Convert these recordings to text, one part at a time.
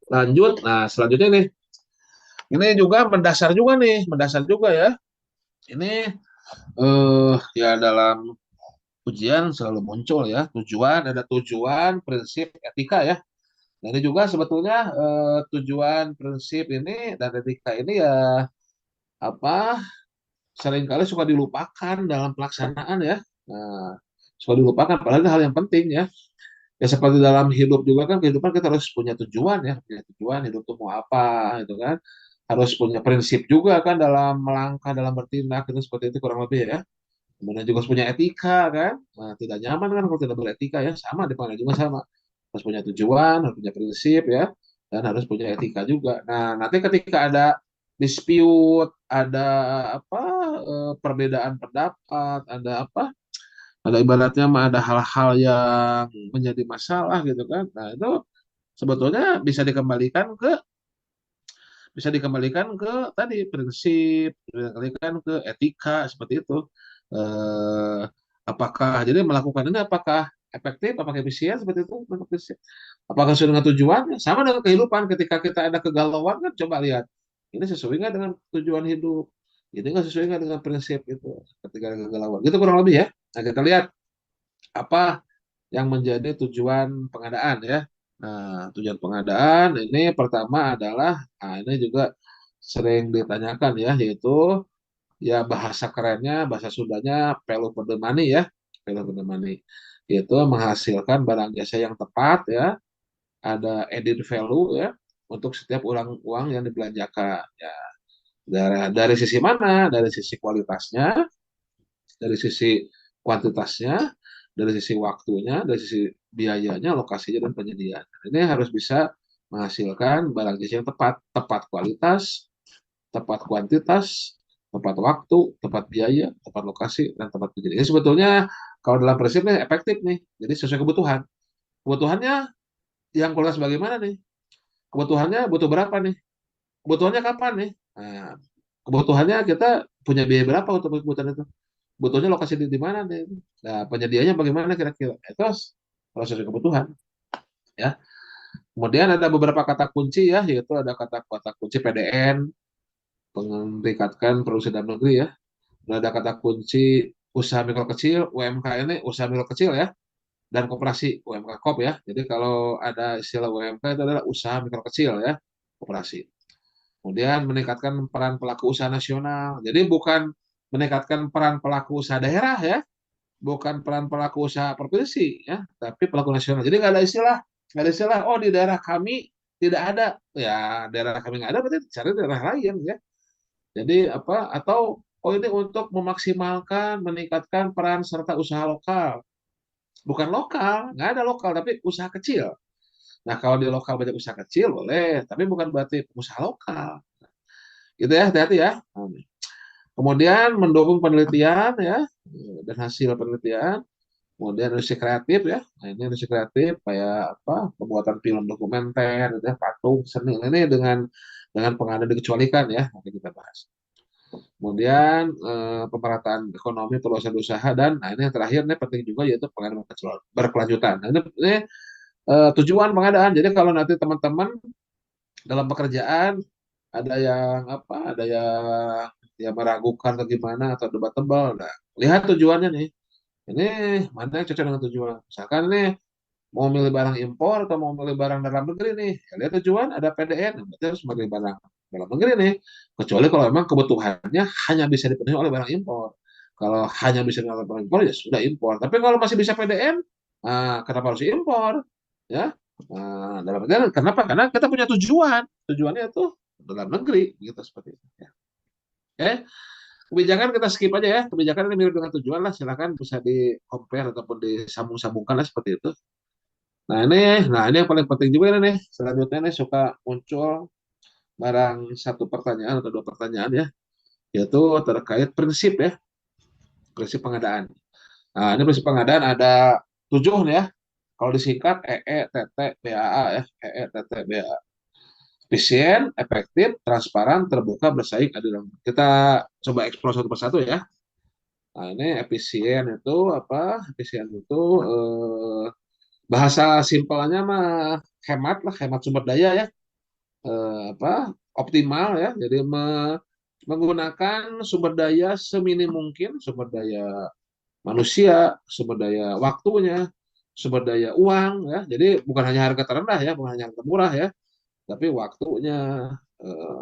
Lanjut. Nah, selanjutnya nih, ini juga mendasar juga ya. Ini ya dalam ujian selalu muncul ya tujuan, ada tujuan, prinsip, etika ya. Nah, ini juga sebetulnya tujuan, prinsip ini dan etika ini ya apa seringkali suka dilupakan dalam pelaksanaan ya. Nah, suka dilupakan padahal itu hal yang penting ya. Ya seperti dalam hidup juga kan kehidupan kita harus punya tujuan ya, punya tujuan hidup tuh mau apa itu kan. Harus punya prinsip juga kan dalam melangkah, dalam bertindak itu seperti itu kurang lebih ya. Kemudian juga harus punya etika kan. Nah, tidak nyaman kan kalau tidak beretika ya. Sama di mana juga sama. Harus punya tujuan, harus punya prinsip ya, dan harus punya etika juga. Nah, nanti ketika ada dispute, ada apa perbedaan pendapat, ada apa? Ada ibaratnya mah ada hal-hal yang menjadi masalah gitu kan. Nah, itu sebetulnya bisa dikembalikan ke tadi prinsip, dikembalikan ke etika seperti itu. Eh, apakah jadi melakukan ini apakah efektif, apakah efisien seperti itu bentuk prinsip. Apakah sesuai dengan tujuan? Sama dengan kehidupan ketika kita ada kegalauan kan coba lihat ini sesuai nggak dengan tujuan hidup. Ini nggak sesuai nggak dengan prinsip itu ketika ada kegalauan. Gitu kurang lebih ya. Nah, kita lihat apa yang menjadi tujuan pengadaan ya. Nah, tujuan pengadaan ini pertama adalah, nah ini juga sering ditanyakan ya, yaitu ya bahasa kerennya, bahasa Sundanya value for the money ya, value for the money. Yaitu menghasilkan barang jasa yang tepat ya, ada added value ya, untuk setiap uang yang dibelanjakan. Ya, dari sisi mana? Dari sisi kualitasnya, dari sisi kuantitasnya, dari sisi waktunya, dari sisi biayanya, lokasinya, dan penyediaan. Ini harus bisa menghasilkan barang jasa yang tepat, tepat kualitas, tepat kuantitas, tepat waktu, tepat biaya, tepat lokasi, dan tepat penyediaan. Ini sebetulnya kalau dalam prinsipnya efektif nih. Jadi sesuai kebutuhan. Kebutuhannya yang kualitas bagaimana nih? Kebutuhannya butuh berapa nih? Kebutuhannya kapan nih? Nah, kebutuhannya kita punya biaya berapa untuk kebutuhan itu? Butuhnya lokasi di mana nih? Nah, penyediaannya bagaimana kira-kira? Itu kalau sesuai kebutuhan, ya. Kemudian ada beberapa kata kunci ya, yaitu ada kata-kata kunci PDN, meningkatkan produksi dalam negeri ya. Dan ada kata kunci usaha mikro kecil, UMK ini usaha mikro kecil ya, dan koperasi UMK Kop ya. Jadi kalau ada istilah UMK itu adalah usaha mikro kecil ya, koperasi. Kemudian meningkatkan peran pelaku usaha nasional. Jadi bukan meningkatkan peran pelaku usaha daerah ya, bukan peran pelaku usaha provinsi ya, tapi pelaku nasional. Jadi nggak ada istilah. Oh di daerah kami tidak ada, ya daerah kami nggak ada berarti cari daerah lain ya. Jadi apa? Atau oh ini untuk memaksimalkan, meningkatkan peran serta usaha lokal. Bukan lokal, nggak ada lokal, tapi usaha kecil. Nah kalau di lokal banyak usaha kecil boleh, tapi bukan berarti usaha lokal. Gitu ya, hati-hati ya. Kemudian mendukung penelitian ya dan hasil penelitian. Kemudian industri kreatif ya. Nah, ini industri kreatif kayak apa? Pembuatan film dokumenter, gitu ya, patung, seni. Nah, ini dengan pengadaan dikecualikan ya. Nanti kita bahas. Kemudian pemerataan ekonomi perluasan usaha dan nah ini yang terakhir ini penting juga yaitu pengadaan berkelanjutan. Nah, ini tujuan pengadaan. Jadi kalau nanti teman-teman dalam pekerjaan ada yang apa? Ada yang ya meragukan atau gimana atau debat tebal. Nah, lihat tujuannya nih. Ini mana yang cocok dengan tujuan. Misalkan nih mau milih barang impor atau mau milih barang dalam negeri nih. Ya, lihat tujuan ada PDN, berarti harus milih barang dalam negeri nih. Kecuali kalau memang kebutuhannya hanya bisa dipenuhi oleh barang impor. Kalau hanya bisa dipenuhi oleh barang impor ya sudah impor. Tapi kalau masih bisa PDN, nah, kenapa harus impor? Ya, nah, dalam negeri. Kenapa? Karena kita punya tujuan. Tujuannya itu dalam negeri, gitu seperti itu. Ya. Oke, kebijakan kita skip aja ya. Kebijakan ini mirip dengan tujuan lah. Silakan bisa di compare ataupun disambung-sambungkan lah seperti itu. Nah ini yang paling penting juga ini nih. Selanjutnya nih suka muncul barang satu pertanyaan atau dua pertanyaan ya, yaitu terkait prinsip ya, prinsip pengadaan. Nah ini prinsip pengadaan ada 7 nih ya. Kalau disingkat EE, TT, BAA ya, EE, TT, BAA. Efisien, efektif, transparan, terbuka, bersaing, adil. Kita coba eksplor satu persatu ya. Nah ini efisien itu apa? Efisien itu bahasa simpelnya mah hemat lah, hemat sumber daya ya. optimal ya. Jadi menggunakan sumber daya seminim mungkin, sumber daya manusia, sumber daya waktunya, sumber daya uang ya. Jadi bukan hanya harga terendah ya, bukan hanya harga murah ya, tapi waktunya,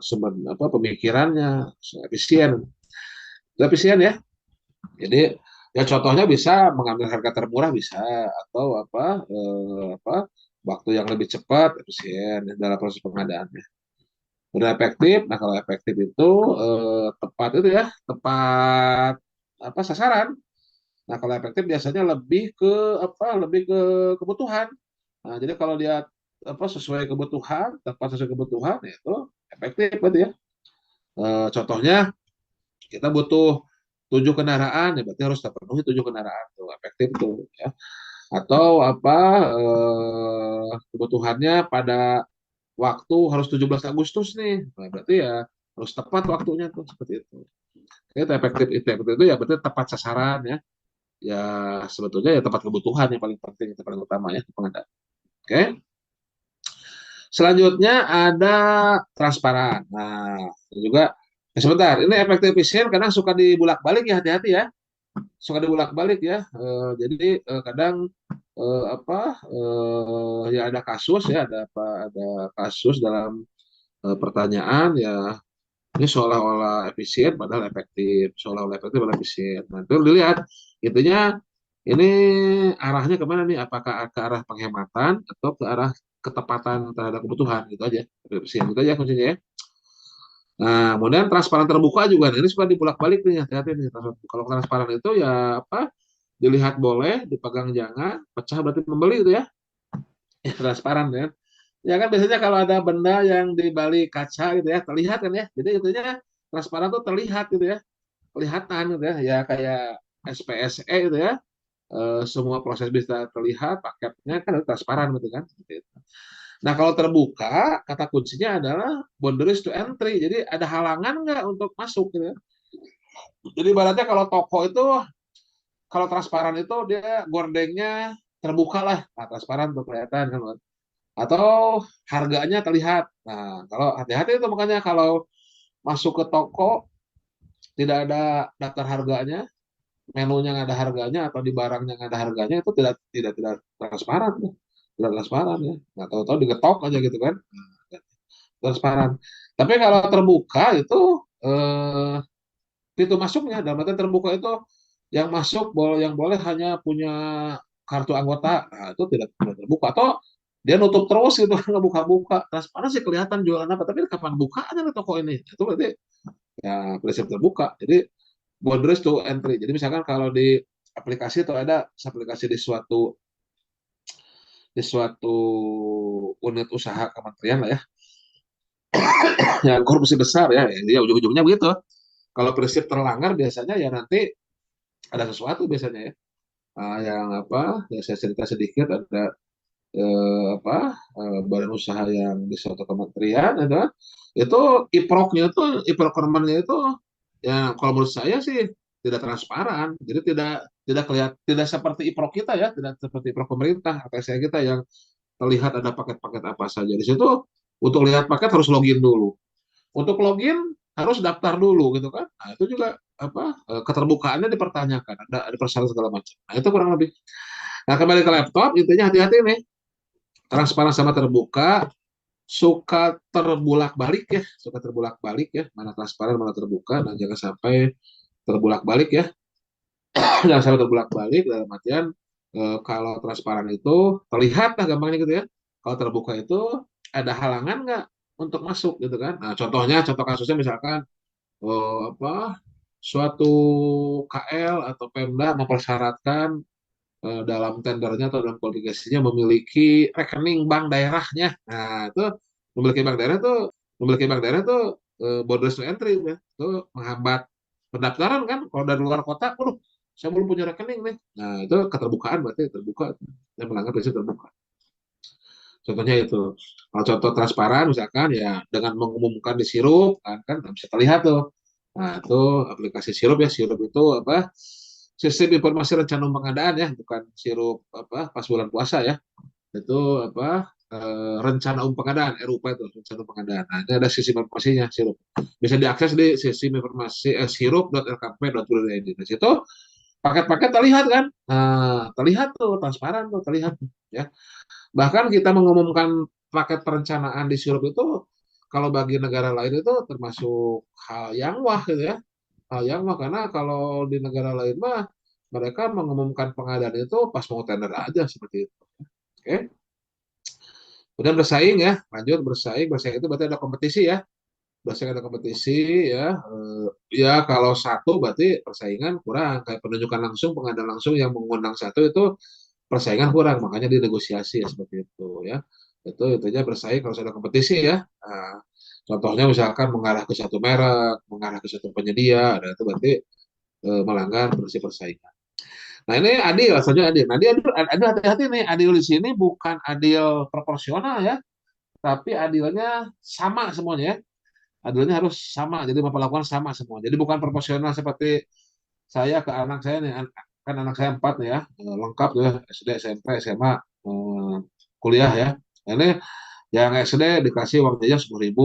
sumber pemikirannya efisien, efisien ya. Jadi ya contohnya bisa mengambil harga termurah bisa, atau waktu yang lebih cepat efisien dalam proses pengadaannya. Udah efektif. Nah, kalau efektif itu tepat itu ya, tepat sasaran. Nah, kalau efektif biasanya lebih ke lebih ke kebutuhan. Nah, jadi kalau dia sesuai kebutuhan, tepat sesuai kebutuhan, ya itu efektif berarti ya. Contohnya kita butuh 7 kendaraan, ya berarti harus terpenuhi 7 kendaraan tuh efektif tuh ya. Atau kebutuhannya pada waktu harus 17 Agustus nih, nah, berarti ya harus tepat waktunya tuh seperti itu. Itu efektif itu ya berarti tepat sasaran ya. Ya sebetulnya ya tepat kebutuhan yang paling penting, yang paling utama ya pengadaan. Oke. Selanjutnya ada transparan. Nah, juga sebentar, ini efektif efisien kadang suka dibulak-balik ya, hati-hati ya. Suka dibulak-balik ya. Jadi kadang ya ada kasus ya, ada kasus dalam pertanyaan ya, ini seolah-olah efisien padahal efektif, seolah-olah efektif padahal efisien. Nah, itu dilihat intinya ini arahnya kemana nih? Apakah ke arah penghematan atau ke arah ketepatan terhadap kebutuhan? Gitu aja. Efisien itu aja kuncinya ya. Nah, kemudian transparan terbuka juga. Nah, ini suka dibulak-balik nih, hati-hati nih. Kalau transparan itu ya dilihat boleh, dipegang jangan, pecah berarti membeli itu ya. Ya, transparan ya. Ya kan biasanya kalau ada benda yang di balik kaca gitu ya, terlihat kan ya. Jadi itunya transparan tuh terlihat gitu ya. Kelihatan gitu ya. Ya kayak SPSE gitu ya. Semua proses bisa terlihat, paketnya kan transparan gitu kan. Nah, kalau terbuka, kata kuncinya adalah boundaries to entry. Jadi ada halangan nggak untuk masuk gitu ya. Jadi ibaratnya kalau toko itu, kalau transparan itu dia gordengnya terbuka lah, nah, transparan tuh kelihatan kan. Atau harganya terlihat. Nah, kalau hati-hati itu makanya kalau masuk ke toko tidak ada daftar harganya, menunya nggak ada harganya atau di barangnya nggak ada harganya, itu tidak tidak tidak transparan ya. Tidak transparan ya. Nggak tahu-tahu digetok aja gitu kan. Nah, transparan. Tapi kalau terbuka itu eh, pintu masuknya dalam artian terbuka itu yang masuk yang boleh hanya punya kartu anggota. Nah, itu tidak terbuka atau dia nutup terus gitu kan, nggak buka-buka. Transparan sih kelihatan jualan apa, tapi kapan bukanya nih toko ini? Itu berarti ya prinsip terbuka. Jadi boundaries to entry. Jadi misalkan kalau di aplikasi itu ada aplikasi di suatu unit usaha kementerian lah ya, yang korupsi besar ya, ya ujung-ujungnya begitu. Kalau prinsip terlanggar biasanya ya nanti ada sesuatu biasanya ya. Yang ya saya cerita sedikit, ada badan usaha yang di suatu kementerian itu iproknya itu iprokremennya itu ya kalau menurut saya sih tidak transparan, jadi tidak kelihatan, tidak seperti iprok kita ya, tidak seperti iprok pemerintah atau saya kita yang terlihat ada paket-paket apa saja di situ. Untuk lihat paket harus login dulu, untuk login harus daftar dulu gitu kan. Nah, itu juga keterbukaannya dipertanyakan, ada persyaratan segala macam. Nah, itu kurang lebih. Nah, kembali ke laptop, intinya hati-hati nih. Transparan sama terbuka suka terbulak-balik ya, suka terbulak-balik ya, mana transparan mana terbuka. Dan jangan sampai terbulak-balik ya. Jangan sampai terbulak-balik dalam artian kalau transparan itu terlihat lah gampangnya gitu ya. Kalau terbuka itu ada halangan nggak untuk masuk gitu kan. Nah, contoh kasusnya misalkan suatu KL atau Pemda mempersyaratkan dalam tendernya atau dalam kualifikasinya memiliki rekening bank daerahnya. Nah, itu memiliki bank daerah itu borders to entry ya. Itu menghambat pendaftaran kan. Kalau dari luar kota, saya belum punya rekening nih. Nah, itu keterbukaan berarti terbuka. Saya melanggar prinsip terbuka. Contohnya itu. Kalau contoh transparan misalkan ya dengan mengumumkan di sirup kan bisa terlihat tuh. Nah, itu aplikasi sirup ya. Sirup itu sistem informasi rencana pengadaan ya, bukan sirup pas bulan puasa ya. Itu rencana umum pengadaan RUP itu rencana pengadaan. Nah, ini ada sistem informasinya sirup. Bisa diakses di sistem informasi sirup.lkp.go.id. Di situ paket-paket terlihat kan? Nah, terlihat tuh transparan tuh terlihat ya. Bahkan kita mengumumkan paket perencanaan di sirup itu kalau bagi negara lain itu termasuk hal yang wah gitu ya. Hal yang wah karena kalau di negara lain mah mereka mengumumkan pengadaan itu pas mau tender aja seperti itu. Oke. Kemudian bersaing ya, lanjut bersaing. Bersaing itu berarti ada kompetisi ya. Bersaing ada kompetisi ya. Ya kalau satu berarti persaingan kurang. Kayak penunjukan langsung, pengadaan langsung yang mengundang satu itu persaingan kurang. Makanya dinegosiasi ya seperti itu ya. Itu aja bersaing kalau ada kompetisi ya. Nah, contohnya misalkan mengarah ke satu merek, mengarah ke satu penyedia, nah itu berarti melanggar prinsip persaingan. Nah ini adil, selanjutnya adil. Nah, adil hati-hati nih, adil di sini bukan adil proporsional ya, tapi adilnya sama semuanya ya. Adilnya harus sama, jadi memperlakukan sama semua. Jadi bukan proporsional seperti saya ke anak saya nih, kan anak saya empat nih ya, lengkap tuh ya, SD, SMP, SMA, kuliah ya. Nah, ini yang SD dikasih uang jajan 10.000,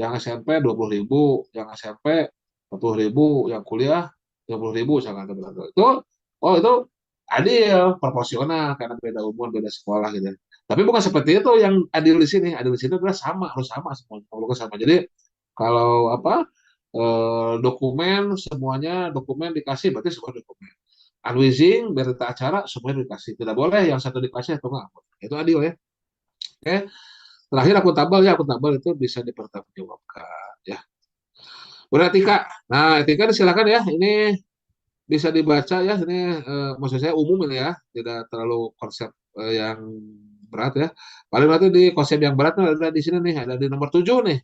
yang SMP 20.000, yang SMP 40.000, yang kuliah 20.000, misalkan itu, oh itu adil, proporsional karena beda umur, beda sekolah gitu. Tapi bukan seperti itu yang adil di sini. Adil di sini adalah sama, harus sama semua, sama. Jadi kalau apa dokumen semuanya dokumen dikasih berarti semua dokumen. Unwizing berita acara semuanya dikasih. Tidak boleh yang satu dikasih atau enggak. Itu adil ya. Oke. Terakhir akuntabel ya, akuntabel itu bisa dipertanggungjawabkan ya. Udah etika. Nah, etika silakan ya. Ini bisa dibaca ya. Ini maksud saya umum ini ya, tidak terlalu konsep yang berat ya. Paling nanti di konsep yang berat ada di sini nih, ada di nomor 7 nih.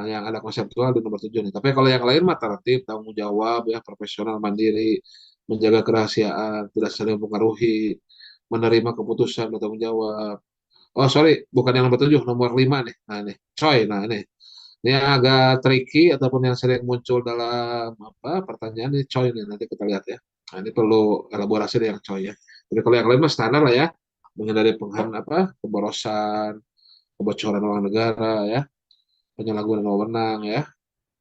Yang ada konseptual di nomor 7 nih. Tapi kalau yang lain mah tertib, tanggung jawab ya, profesional, mandiri, menjaga kerahasiaan, tidak saling mempengaruhi, menerima keputusan, bertanggung jawab. Oh, sorry, bukan yang nomor 7, nomor 5 nih. Nah, ini, coy. Nah, ini yang agak tricky ataupun yang sering muncul dalam apa pertanyaan ini coy nih. Nanti kita lihat ya. Nah, ini perlu elaborasi dari yang coy ya. Jadi kalau yang lain mah standar lah ya. Menghindari keborosan, kebocoran uang negara ya, penyalahgunaan wewenang ya.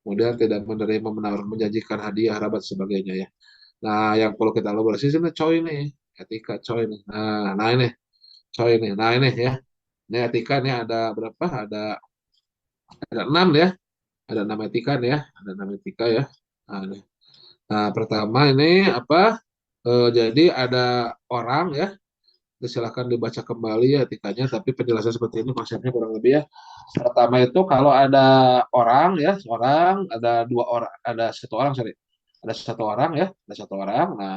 Kemudian tidak menerima menawarkan menjanjikan hadiah, rabat sebagainya ya. Nah, yang perlu kita elaborasi ini coy nih, etika coy nih. Nah ini coy nih. Nah ini ya. Ini etika nih ada berapa? Ada 6 ya. Ada 6 etika nih ya. Ada 6 etika ya. Nah, ini. Nah, pertama ini apa? Jadi ada orang ya. Silakan dibaca kembali ya etikanya, tapi penjelasan seperti ini konsepnya kurang lebih ya. Pertama itu kalau ada orang ya, seorang, ada dua orang, ada satu orang, sorry, ada satu orang ya, ada satu orang. Nah,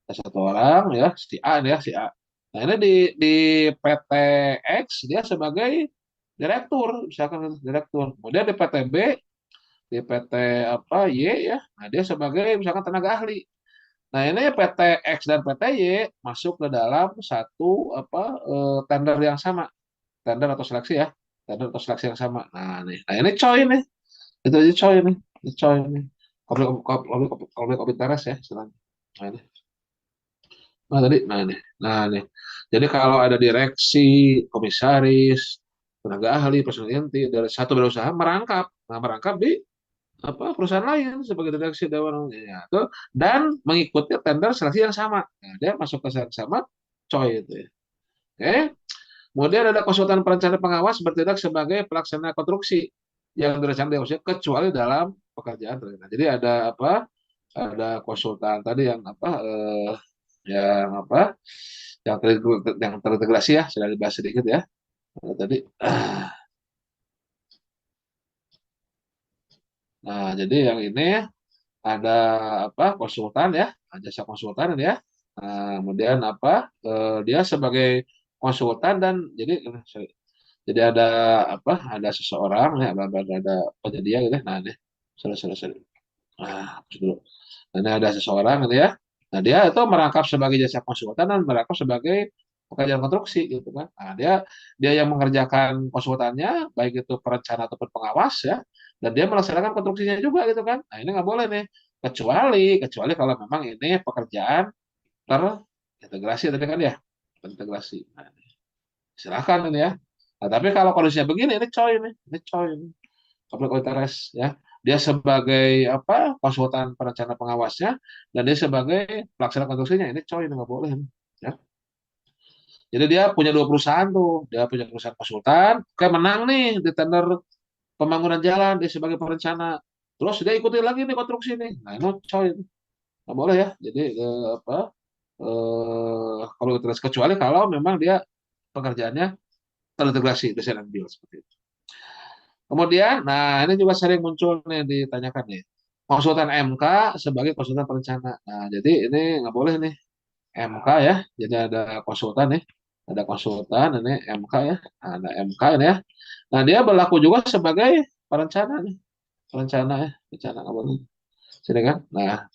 ada satu orang ya, si A ini ya, si A. Nah, ini di PT X dia sebagai direktur, misalkan direktur. Kemudian di PT B, di PT apa Y ya, nah dia sebagai misalkan tenaga ahli. Nah, ini PT X dan PT Y masuk ke dalam satu apa tender yang sama, tender atau seleksi ya, tender atau seleksi yang sama. Nah ini coy nih, itu aja coy nih, ini coy nih. Konflik of interest ya, istilahnya. Nah ini, nah ini. Jadi kalau ada direksi, komisaris, tenaga ahli, personal inti dari satu berusaha merangkap, nah merangkap di apa perusahaan lain sebagai direksi dewan ya, itu dan mengikuti tender seleksi yang sama. Nah, dia masuk ke seleksi yang sama, coy itu ya. Oke. Kemudian ada konsultan perencana pengawas bertindak sebagai pelaksana konstruksi yang direncanakan kecuali dalam pekerjaan terkait. Jadi ada apa? Ada konsultan tadi yang apa? Yang terintegrasi ya, sudah dibahas sedikit ya. Tadi. Nah, jadi yang ini ada apa konsultan ya, jasa konsultan ya. Nah, kemudian apa dia sebagai konsultan dan sorry. Jadi ada apa ada seseorang ya ada penyedia gitu ya. Nah ini sorry. Nah, dulu. Nah, ini ada seseorang gitu ya. Nah, dia itu merangkap sebagai jasa konsultan dan merangkap sebagai pekerjaan konstruksi gitu kan. Nah, dia yang mengerjakan konsultannya baik itu perencana ataupun pengawas ya, dan dia melaksanakan konstruksinya juga gitu kan. Nah, ini nggak boleh nih. Kecuali kalau memang ini pekerjaan terintegrasi tadi kan ya, terintegrasi. Nah, Silahkan ini ya. Nah, tapi kalau kondisinya begini, ini coy ini. Konflik of interest ya. Dia sebagai apa konsultan perencana pengawasnya dan dia sebagai pelaksana konstruksinya ini coy ini nggak boleh ya. Jadi dia punya dua perusahaan tuh, dia punya perusahaan konsultan, kayak menang nih di tender pembangunan jalan dia sebagai perencana. Terus dia ikutin lagi nih konstruksi nih. Nah ini coy nggak boleh ya. Jadi apa kalau terus kecuali kalau memang dia pekerjaannya terintegrasi desain and build seperti itu. Kemudian, nah ini juga sering muncul nih ditanyakan nih. Konsultan MK sebagai konsultan perencana. Nah, jadi ini nggak boleh nih MK ya. Jadi ada konsultan nih, ada konsultan ini MK ya. Nah, ada MK ini ya. Nah, dia berlaku juga sebagai perencana nih, perencana ya, perencana nggak boleh. Sini kan. Nah,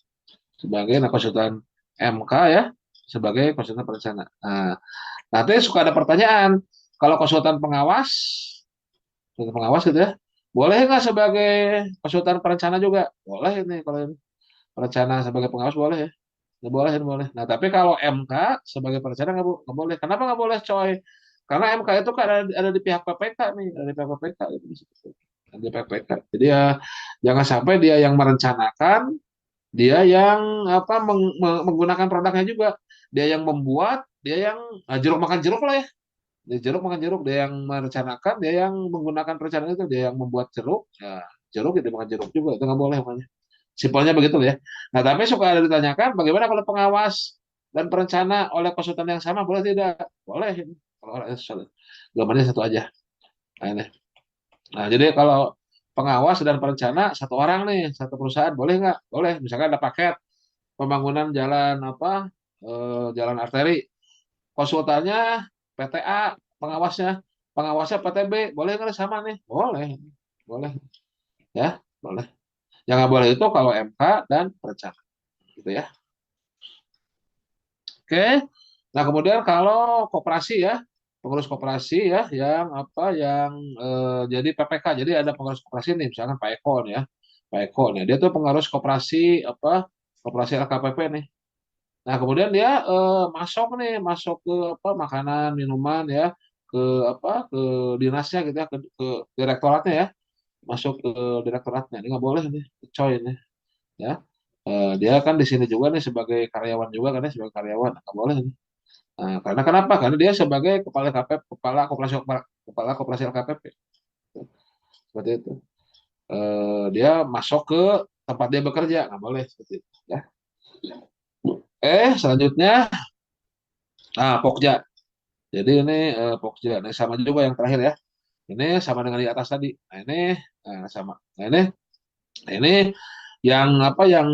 sebagai konsultan MK ya, sebagai konsultan perencana. Nah, nanti suka ada pertanyaan, kalau konsultan pengawas, konsultan pengawas gitu ya, boleh nggak sebagai konsultan perencana juga? Boleh ini kalau ini. Perencana sebagai pengawas boleh ya. Nggak boleh, nggak boleh. Nah, tapi kalau MK sebagai perencana nggak boleh. Kenapa nggak boleh, coy? Karena MK itu kan ada di pihak PPK nih, ada di pihak PPK. Gitu. Ada di pihak PPK. Jadi ya jangan sampai dia yang merencanakan, dia yang apa menggunakan produknya juga. Dia yang membuat, dia yang jeruk makan jeruk lah ya. Dia jeruk makan jeruk, dia yang merencanakan, dia yang menggunakan perencanaan itu, dia yang membuat jeruk, ya jeruk ya dia makan jeruk juga, itu nggak boleh makanya. Simpelnya begitu ya. Nah, tapi suka ada ditanyakan bagaimana kalau pengawas dan perencana oleh konsultan yang sama, boleh tidak? Boleh. Kalau gambarnya satu aja. Nah, ini. Nah, jadi kalau pengawas dan perencana satu orang nih, satu perusahaan, boleh nggak? Boleh. Misalkan ada paket pembangunan jalan apa, jalan arteri, konsultannya PTA, pengawasnya, pengawasnya PTB, boleh nggak sama nih? Boleh, boleh, ya, boleh. Yang nggak boleh itu kalau MK dan perencana, gitu ya. Oke. Nah, kemudian kalau koperasi ya, pengurus koperasi ya yang apa yang jadi PPK. Jadi ada pengurus koperasi nih, misalkan Pak Eko nih ya. Pak Eko nih, dia tuh pengurus koperasi apa? Koperasi LKPP nih. Nah, kemudian dia masuk nih, masuk ke apa makanan, minuman ya, ke apa ke dinasnya gitu ya, ke direktoratnya ya, masuk ke direktoratnya. Ini nggak boleh nih, coy ini ya. Dia kan di sini juga nih sebagai karyawan juga kan ya, sebagai karyawan nggak boleh nih. Nah, karena kenapa? Karena dia sebagai kepala KPP, kepala koperasi LKPP seperti itu. Dia masuk ke tempat dia bekerja nggak boleh seperti itu ya. Selanjutnya, nah Pokja. Jadi ini Pokja. Nah, sama juga yang terakhir ya. Ini sama dengan di atas tadi. Nah ini sama. Nah ini yang apa yang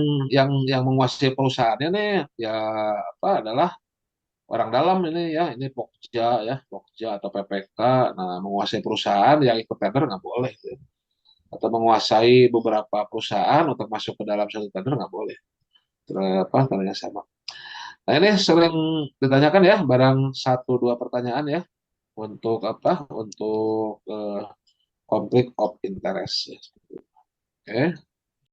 menguasai perusahaannya nih ya apa adalah orang dalam ini ya, ini Pokja ya, Pokja atau PPK. Nah, menguasai perusahaan yang ikut tender nggak boleh. Gitu. Atau menguasai beberapa perusahaan untuk masuk ke dalam satu tender nggak boleh. Apa tandanya sama. Nah, ini sering ditanyakan ya, barang satu dua pertanyaan ya untuk apa? Untuk konflik of interest. Ya. Oke.